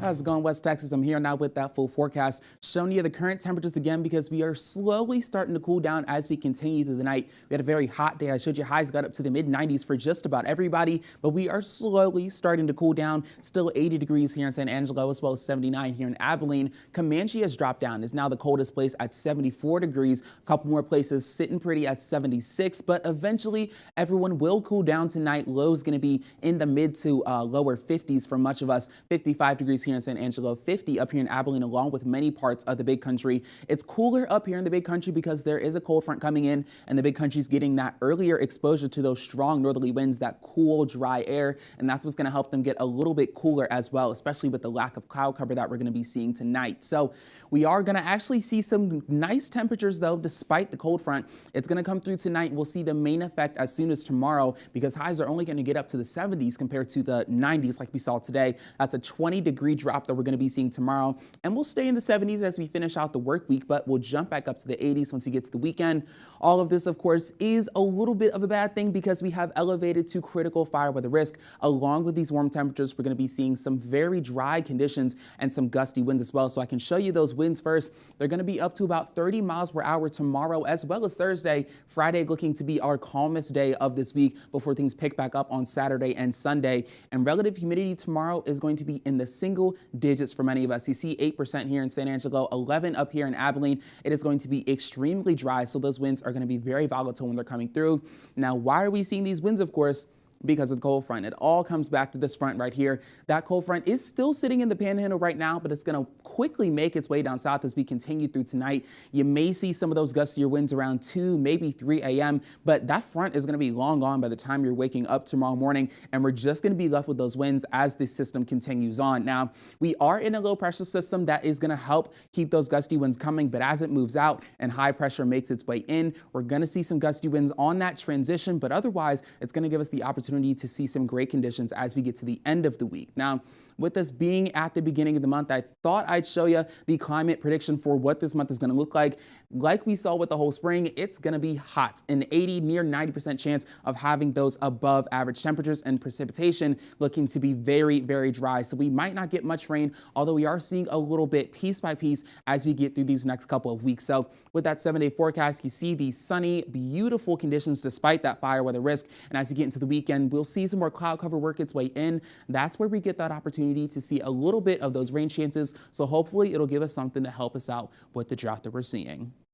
How's it going, West Texas? I'm here now with that full forecast, showing you the current temperatures again because we are slowly starting to cool down as we continue through the night. We had a very hot day. I showed you highs got up to the mid 90s for just about everybody, but we are slowly starting to cool down. Still 80 degrees here in San Angelo, as well as 79 here in Abilene. Comanche has dropped down. It's now the coldest place at 74 degrees. A couple more places sitting pretty at 76, but eventually everyone will cool down tonight. Low is going to be in the mid to lower 50s for much of us. 55 degrees here in San Angelo, 50 up here in Abilene, along with many parts of the big country. It's cooler up here in the big country because there is a cold front coming in, and the big country is getting that earlier exposure to those strong northerly winds, that cool, dry air, and that's what's going to help them get a little bit cooler as well, especially with the lack of cloud cover that we're going to be seeing tonight. So we are going to actually see some nice temperatures, though, despite the cold front. It's going to come through tonight. We'll see the main effect as soon as tomorrow because highs are only going to get up to the 70s compared to the 90s like we saw today. That's a 20-degree drop that we're going to be seeing tomorrow, and we'll stay in the 70s as we finish out the work week, but we'll jump back up to the 80s once we get to the weekend. All of this, of course, is a little bit of a bad thing because we have elevated to critical fire weather risk. Along with these warm temperatures, we're going to be seeing some very dry conditions and some gusty winds as well. So I can show you those winds first. They're going to be up to about 30 miles per hour tomorrow as well as Thursday. Friday looking to be our calmest day of this week before things pick back up on Saturday and Sunday. And relative humidity tomorrow is going to be in the single digits for many of us. You see 8% here in San Angelo, 11 up here in Abilene. It is going to be extremely dry, so those winds are going to be very volatile when they're coming through. Now, why are we seeing these winds? Of course, because of the cold front. It all comes back to this front right here. That cold front is still sitting in the panhandle right now, but it's going to quickly make its way down south as we continue through tonight. You may see some of those gustier winds around 2, maybe 3 a.m., but that front is going to be long gone by the time you're waking up tomorrow morning, and we're just going to be left with those winds as this system continues on. Now, we are in a low pressure system that is going to help keep those gusty winds coming, but as it moves out and high pressure makes its way in, we're going to see some gusty winds on that transition, but otherwise, it's going to give us the opportunity to see some great conditions as we get to the end of the week. Now, with us being at the beginning of the month, I thought I'd show you the climate prediction for what this month is going to look like. Like we saw with the whole spring, it's going to be hot, an 80, near 90% chance of having those above average temperatures, and precipitation looking to be very, very dry. So we might not get much rain, although we are seeing a little bit piece by piece as we get through these next couple of weeks. So with that 7-day forecast, you see these sunny, beautiful conditions despite that fire weather risk. And as you get into the weekend, we'll see some more cloud cover work its way in. That's where we get that opportunity to see a little bit of those rain chances. So hopefully it'll give us something to help us out with the drought that we're seeing.